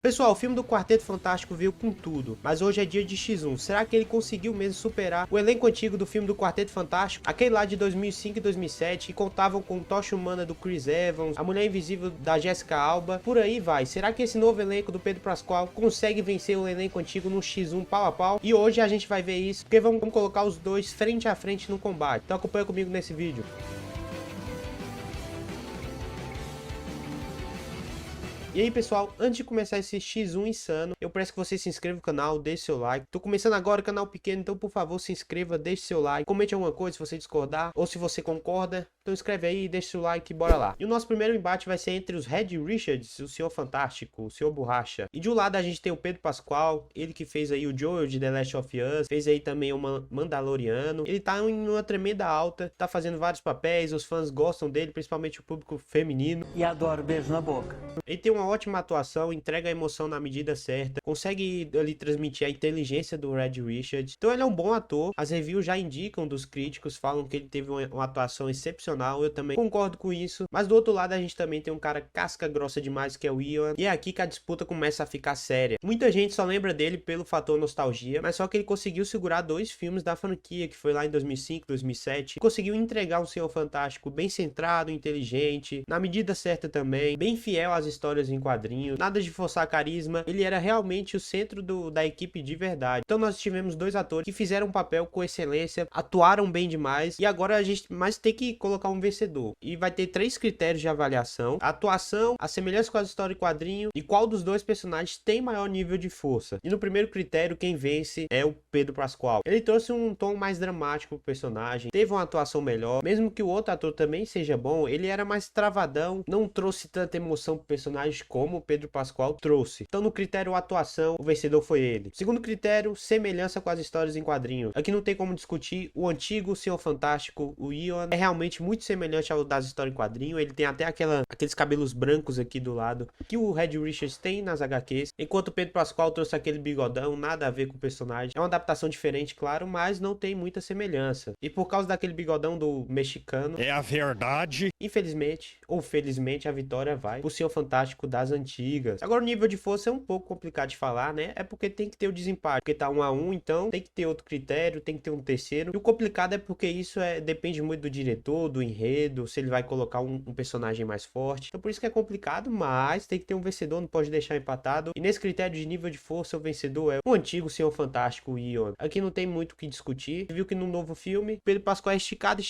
Pessoal, o filme do Quarteto Fantástico veio com tudo, mas hoje é dia de X1. Será que ele conseguiu mesmo superar o elenco antigo do filme do Quarteto Fantástico? Aquele lá de 2005 e 2007, que contavam com Tocha Humana do Chris Evans, a Mulher Invisível da Jessica Alba, por aí vai. Será que esse novo elenco do Pedro Pascal consegue vencer o elenco antigo no X1 pau a pau? E hoje a gente vai ver isso, porque vamos colocar os dois frente a frente no combate. Então acompanha comigo nesse vídeo. E aí pessoal, antes de começar esse X1 insano, eu peço que você se inscreva no canal, deixe seu like. Tô começando agora o canal pequeno, então por favor se inscreva, deixe seu like. Comente alguma coisa se você discordar ou se você concorda. Então escreve aí, deixe seu like e bora lá. E o nosso primeiro embate vai ser entre os Red Richards, o Senhor Fantástico, o Senhor Borracha. E de um lado a gente tem o Pedro Pascal, ele que fez aí o Joel de The Last of Us, fez aí também o Mandaloriano. Ele tá em uma tremenda alta, tá fazendo vários papéis, os fãs gostam dele, principalmente o público feminino. E adoro beijo na boca. Ele tem uma ótima atuação, entrega a emoção na medida certa, consegue ali transmitir a inteligência do Red Richards. Então ele é um bom ator, as reviews já indicam dos críticos, falam que ele teve uma atuação excepcional, eu também concordo com isso. Mas do outro lado a gente também tem um cara casca grossa demais que é o Ian, e é aqui que a disputa começa a ficar séria. Muita gente só lembra dele pelo fator nostalgia, mas só que ele conseguiu segurar dois filmes da franquia, que foi lá em 2005, 2007, conseguiu entregar um Senhor Fantástico bem centrado, inteligente, na medida certa também, bem fiel às histórias em quadrinhos, nada de forçar carisma, ele era realmente o centro da equipe de verdade. Então nós tivemos dois atores que fizeram um papel com excelência, atuaram bem demais, e agora a gente mais tem que colocar um vencedor. E vai ter três critérios de avaliação: a atuação, a semelhança com a história em quadrinho e qual dos dois personagens tem maior nível de força. E no primeiro critério, quem vence é o Pedro Pascal. Ele trouxe um tom mais dramático pro personagem, teve uma atuação melhor, mesmo que o outro ator também seja bom, ele era mais travadão, não trouxe tanta emoção pro personagem como o Pedro Pascal trouxe. Então no critério atuação, o vencedor foi ele. Segundo critério, semelhança com as histórias em quadrinho. Aqui não tem como discutir, o antigo Senhor Fantástico, o Ian, é realmente muito semelhante ao das histórias em quadrinho. Ele tem até aqueles cabelos brancos aqui do lado que o Red Richards tem nas HQs, enquanto o Pedro Pascal trouxe aquele bigodão, nada a ver com o personagem. É uma adaptação diferente, claro, mas não tem muita semelhança. E por causa daquele bigodão do mexicano, é a verdade. Infelizmente, ou felizmente, a vitória vai pro Senhor Fantástico das antigas. Agora o nível de força é um pouco complicado de falar, né? É porque tem que ter o desempate. Porque tá 1 a 1, então tem que ter outro critério, tem que ter um terceiro. E o complicado é porque isso depende muito do diretor, do enredo, se ele vai colocar um personagem mais forte. Então por isso que é complicado, mas tem que ter um vencedor, não pode deixar empatado. E nesse critério de nível de força, o vencedor é o antigo Senhor Fantástico, o Ian. Aqui não tem muito o que discutir. Você viu que no novo filme, Pedro Pascal é esticado,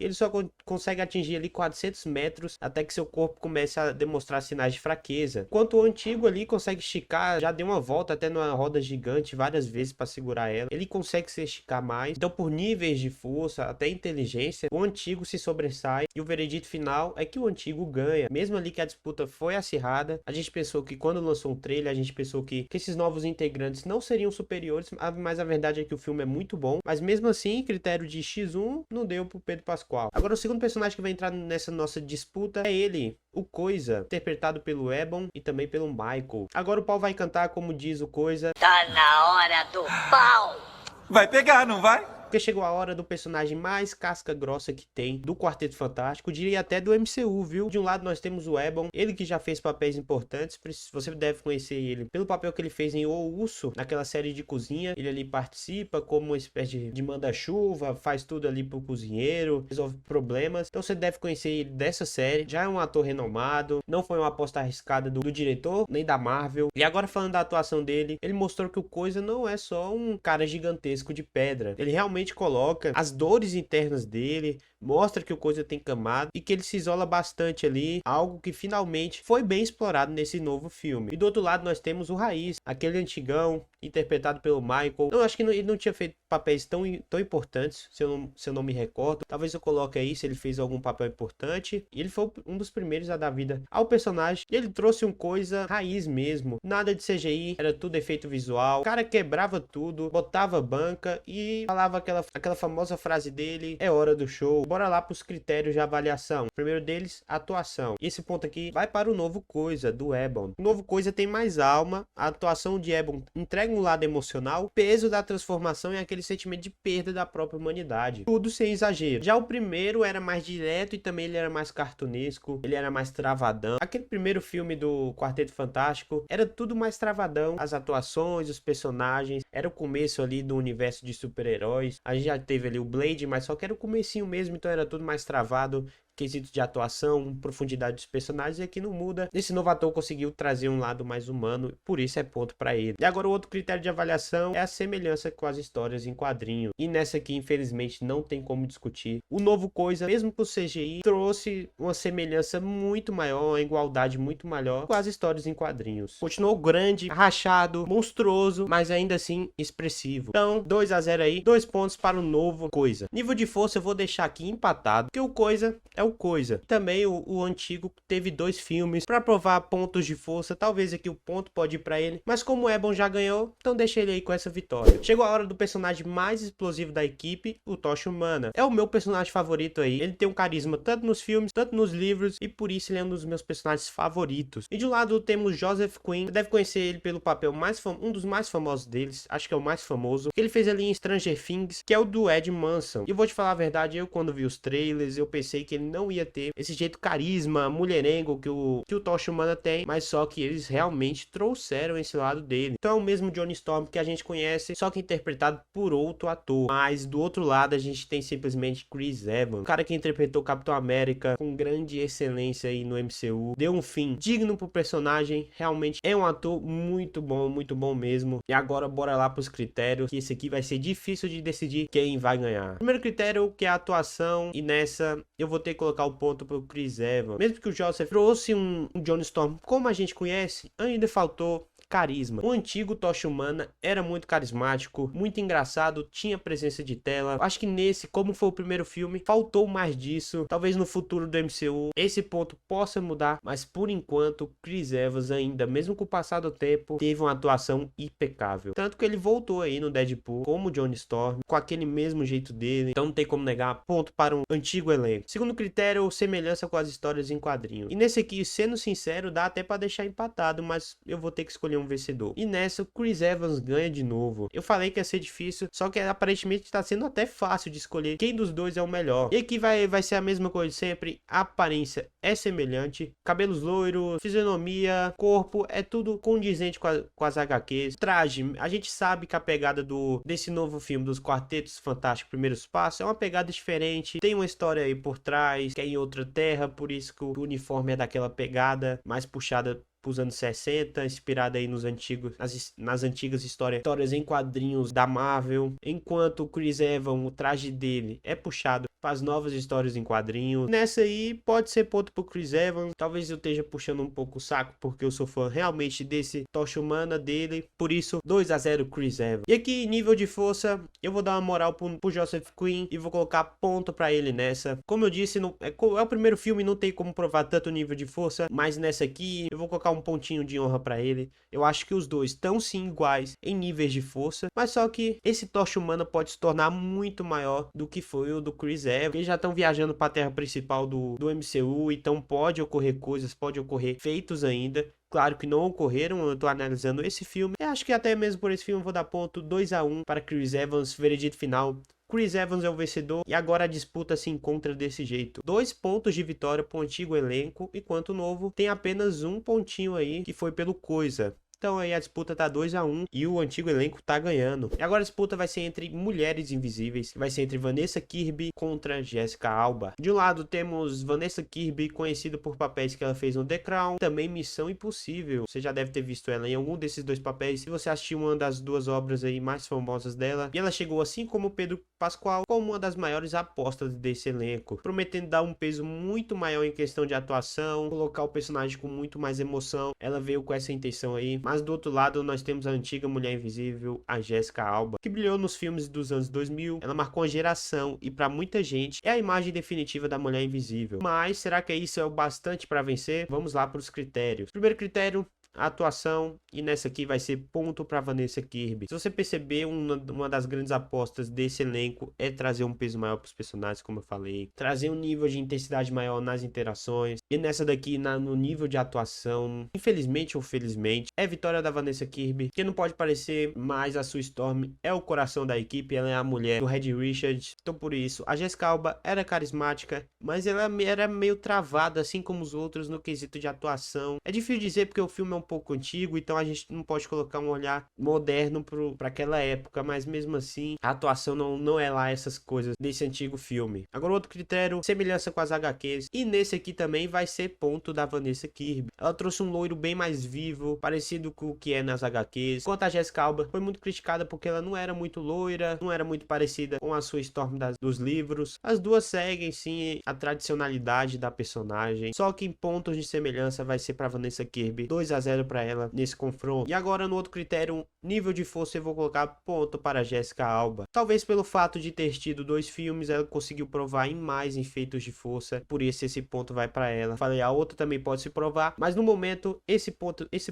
e ele só consegue atingir ali 400 metros até que seu corpo comece a demonstrar sinais de fraqueza. Enquanto o antigo ali consegue esticar, já deu uma volta até numa roda gigante várias vezes para segurar ela. Ele consegue se esticar mais. Então por níveis de força, até inteligência, o antigo se sobressai. E o veredito final é que o antigo ganha. Mesmo ali que a disputa foi acirrada, a gente pensou que quando lançou o trailer, a gente pensou que esses novos integrantes não seriam superiores, mas a verdade é que o filme é muito bom. Mas mesmo assim, critério de X1 não deu pro Pedro Pascal. Agora o segundo personagem que vai entrar nessa nossa disputa é ele, o Coisa, interpretado pelo Ebon e também pelo Michael. Agora o pau vai cantar, como diz o Coisa. Tá na hora do pau! Vai pegar, não vai? Porque chegou a hora do personagem mais casca grossa que tem do Quarteto Fantástico, diria até do MCU, viu? De um lado nós temos o Ebon, ele que já fez papéis importantes, você deve conhecer ele pelo papel que ele fez em O Urso, naquela série de cozinha. Ele ali participa como uma espécie de manda-chuva, faz tudo ali pro cozinheiro, resolve problemas. Então você deve conhecer ele dessa série, já é um ator renomado, não foi uma aposta arriscada do diretor, nem da Marvel. E agora falando da atuação dele, ele mostrou que o Coisa não é só um cara gigantesco de pedra, ele realmente coloca as dores internas dele, mostra que o Coisa tem camada e que ele se isola bastante ali, algo que finalmente foi bem explorado nesse novo filme. E do outro lado nós temos o Raiz, aquele antigão, interpretado pelo Michael. Eu acho que ele não tinha feito papéis tão importantes, se eu não me recordo. Talvez eu coloque aí se ele fez algum papel importante. E ele foi um dos primeiros a dar vida ao personagem. E ele trouxe um Coisa raiz mesmo, nada de CGI, era tudo efeito visual. O cara quebrava tudo, botava banca e falava aquela famosa frase dele, é hora do show. Bora lá pros critérios de avaliação. O primeiro deles, atuação. Esse ponto aqui vai para o Novo Coisa, do Eban. O Novo Coisa tem mais alma, a atuação de Eban entrega um lado emocional, peso da transformação e aquele sentimento de perda da própria humanidade. Tudo sem exagero. Já o primeiro era mais direto e também ele era mais cartunesco, ele era mais travadão. Aquele primeiro filme do Quarteto Fantástico era tudo mais travadão. As atuações, os personagens, era o começo ali do universo de super-heróis. A gente já teve ali o Blade, mas só que era o comecinho mesmo, então era tudo mais travado. Quesito de atuação, profundidade dos personagens, e aqui não muda. Esse novo ator conseguiu trazer um lado mais humano, por isso é ponto pra ele. E agora o outro critério de avaliação é a semelhança com as histórias em quadrinho. E nessa aqui, infelizmente, não tem como discutir. O Novo Coisa, mesmo com o CGI, trouxe uma semelhança muito maior, uma igualdade muito maior com as histórias em quadrinhos. Continuou grande, rachado, monstruoso, mas ainda assim expressivo. Então, 2-0 aí, 2 pontos para o Novo Coisa. Nível de força eu vou deixar aqui empatado, porque o Coisa é o Coisa. Também o antigo teve 2 filmes para provar pontos de força. Talvez aqui o ponto pode ir para ele, mas como o Eban já ganhou, então deixa ele aí com essa vitória. Chegou a hora do personagem mais explosivo da equipe, o Tocha Humana. É o meu personagem favorito aí. Ele tem um carisma tanto nos filmes, tanto nos livros, e por isso ele é um dos meus personagens favoritos. E de um lado temos Joseph Quinn. Você deve conhecer ele pelo papel um dos mais famosos deles, acho que é o mais famoso, que ele fez ali em Stranger Things, que é o do Ed Manson. E eu vou te falar a verdade, eu quando vi os trailers, eu pensei que ele não ia ter esse jeito carisma, mulherengo que o Tocha Humana tem, mas só que eles realmente trouxeram esse lado dele. Então é o mesmo Johnny Storm que a gente conhece, só que interpretado por outro ator. Mas do outro lado a gente tem simplesmente Chris Evans, o cara que interpretou Capitão América com grande excelência aí no MCU, deu um fim digno pro personagem, realmente é um ator muito bom mesmo. E agora bora lá pros critérios, que esse aqui vai ser difícil de decidir quem vai ganhar. Primeiro critério, que é a atuação, e nessa eu vou ter que colocar o ponto pro Chris Evans. Mesmo que o Joseph trouxe um Johnny Storm como a gente conhece, ainda faltou carisma. O antigo Tocha Humana era muito carismático, muito engraçado, tinha presença de tela. Acho que nesse, como foi o primeiro filme, faltou mais disso. Talvez no futuro do MCU esse ponto possa mudar, mas por enquanto Chris Evans ainda, mesmo com o passar do tempo, teve uma atuação impecável. Tanto que ele voltou aí no Deadpool como Johnny Storm, com aquele mesmo jeito dele. Então não tem como negar, ponto para um antigo elenco. Segundo critério, semelhança com as histórias em quadrinhos. E nesse aqui, sendo sincero, dá até para deixar empatado, mas eu vou ter que escolher um vencedor. E nessa, o Chris Evans ganha de novo. Eu falei que ia ser difícil, só que aparentemente está sendo até fácil de escolher quem dos dois é o melhor. E aqui vai ser a mesma coisa de sempre. A aparência é semelhante, cabelos loiros, fisionomia, corpo, é tudo condizente com as HQs. Traje, a gente sabe que a pegada desse novo filme dos Quartetos Fantásticos Primeiros Passos é uma pegada diferente, tem uma história aí por trás, que é em outra terra, por isso que o uniforme é daquela pegada mais puxada os anos 60, inspirada aí nas antigas histórias em quadrinhos da Marvel, enquanto o Chris Evans, o traje dele é puxado para as novas histórias em quadrinhos. Nessa aí pode ser ponto pro Chris Evans, talvez eu esteja puxando um pouco o saco, porque eu sou fã realmente desse Tocha Humana dele, por isso 2-0 Chris Evans. E aqui, nível de força, eu vou dar uma moral pro Joseph Quinn e vou colocar ponto para ele nessa. Como eu disse, é o primeiro filme, não tem como provar tanto nível de força, mas nessa aqui eu vou colocar um pontinho de honra pra ele. Eu acho que os dois estão sim iguais em níveis de força, mas só que esse Tocha Humana pode se tornar muito maior do que foi o do Chris Evans. Eles já estão viajando para a terra principal do MCU, então pode ocorrer coisas, pode ocorrer feitos ainda. Claro que não ocorreram, eu tô analisando esse filme. Eu acho que até mesmo por esse filme eu vou dar ponto 2-1 para Chris Evans, veredito final. Chris Evans é o vencedor e agora a disputa se encontra desse jeito. 2 pontos de vitória para o antigo elenco, enquanto o novo tem apenas um pontinho aí, que foi pelo Coisa. Então aí a disputa tá 2-1 e o antigo elenco tá ganhando. E agora a disputa vai ser entre Mulheres Invisíveis, que vai ser entre Vanessa Kirby contra Jessica Alba. De um lado temos Vanessa Kirby, conhecida por papéis que ela fez no The Crown, também Missão Impossível. Você já deve ter visto ela em algum desses 2 papéis, se você assistiu uma das 2 obras aí mais famosas dela. E ela chegou, assim como Pedro Pascal, como uma das maiores apostas desse elenco, prometendo dar um peso muito maior em questão de atuação, colocar o personagem com muito mais emoção. Ela veio com essa intenção aí. Mas do outro lado nós temos a antiga Mulher Invisível, a Jessica Alba, que brilhou nos filmes dos anos 2000. Ela marcou uma geração e para muita gente é a imagem definitiva da Mulher Invisível. Mas será que isso é o bastante para vencer? Vamos lá para os critérios. Primeiro critério, a atuação, e nessa aqui vai ser ponto para Vanessa Kirby. Se você perceber, uma das grandes apostas desse elenco é trazer um peso maior para os personagens, como eu falei, trazer um nível de intensidade maior nas interações, e nessa daqui, no nível de atuação, infelizmente ou felizmente, é vitória da Vanessa Kirby, que não pode parecer, mas a Sue Storm é o coração da equipe, ela é a mulher do Reed Richards, então por isso, a Jessica Alba era carismática, mas ela era meio travada, assim como os outros, no quesito de atuação. É difícil dizer porque o filme é um pouco antigo, então a gente não pode colocar um olhar moderno para aquela época, mas mesmo assim, a atuação não é lá essas coisas desse antigo filme. Agora outro critério, semelhança com as HQs, e nesse aqui também vai ser ponto da Vanessa Kirby. Ela trouxe um loiro bem mais vivo, parecido com o que é nas HQs, enquanto a Jessica Alba foi muito criticada porque ela não era muito loira, não era muito parecida com a Sue Storm dos livros. As duas seguem sim a tradicionalidade da personagem, só que em pontos de semelhança vai ser para Vanessa Kirby, 2-0 para ela nesse confronto. E agora no outro critério, nível de força, eu vou colocar ponto para Jessica Alba. Talvez pelo fato de ter tido 2 filmes, ela conseguiu provar em mais em feitos de força, por isso esse ponto vai para ela. Falei, a outra também pode se provar, mas no momento esse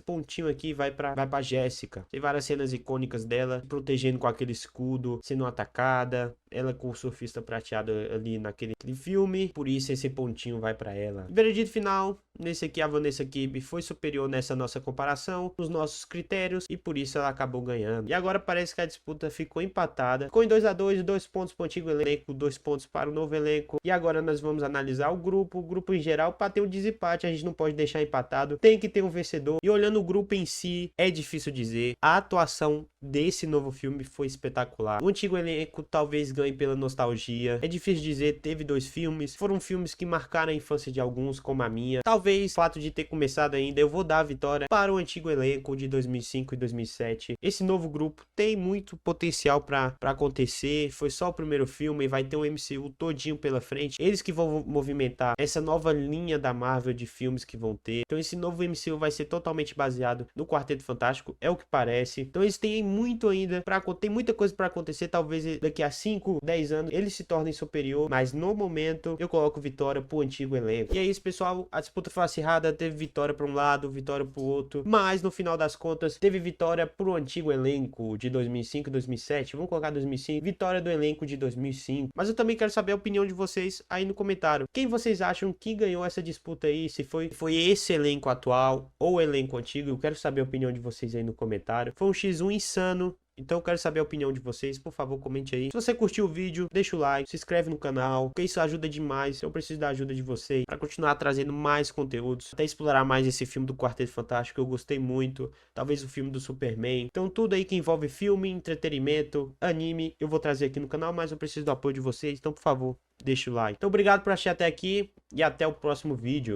pontinho aqui vai para Jéssica. Tem várias cenas icônicas dela protegendo com aquele escudo, sendo atacada, ela com o surfista prateado ali naquele filme, por isso esse pontinho vai para ela. Veredito final, nesse aqui a Vanessa Kirby foi superior nessa nossa comparação, nos nossos critérios, e por isso ela acabou ganhando. E agora parece que a disputa ficou empatada, ficou em 2-2, 2 pontos para o antigo elenco, 2 pontos para o novo elenco. E agora nós vamos analisar o grupo em geral, para ter um desempate, a gente não pode deixar empatado, tem que ter um vencedor. E olhando o grupo em si, é difícil dizer, a atuação desse novo filme foi espetacular. O antigo elenco talvez ganhe pela nostalgia, é difícil dizer, teve 2 filmes, foram filmes que marcaram a infância de alguns, como a minha. Talvez o fato de ter começado ainda, eu vou dar a vitória para o antigo elenco de 2005 e 2007. Esse novo grupo tem muito potencial para acontecer, foi só o primeiro filme, vai ter um MCU todinho pela frente, eles que vão movimentar essa nova linha da Marvel de filmes que vão ter. Então esse novo MCU vai ser totalmente baseado no Quarteto Fantástico, é o que parece. Então eles têm muito ainda tem muita coisa para acontecer, talvez daqui a 5, 10 anos eles se tornem superior, mas no momento eu coloco vitória pro antigo elenco. E é isso, pessoal, a disputa foi acirrada, teve vitória para um lado, vitória pro outro, mas no final das contas teve vitória pro antigo elenco de 2005 e 2007, vamos colocar 2005, vitória do elenco de 2005. Mas eu também quero saber a opinião de vocês aí no comentário. Quem vocês acham que ganhou essa disputa aí? Se foi esse elenco atual ou o elenco antigo? Eu quero saber a opinião de vocês aí no comentário. Foi um X1 insano. Então eu quero saber a opinião de vocês, por favor, comente aí. Se você curtiu o vídeo, deixa o like, se inscreve no canal, porque isso ajuda demais. Eu preciso da ajuda de vocês para continuar trazendo mais conteúdos, até explorar mais esse filme do Quarteto Fantástico, eu gostei muito. Talvez o filme do Superman. Então tudo aí que envolve filme, entretenimento, anime, eu vou trazer aqui no canal, mas eu preciso do apoio de vocês, então por favor, deixa o like. Então obrigado por assistir até aqui e até o próximo vídeo.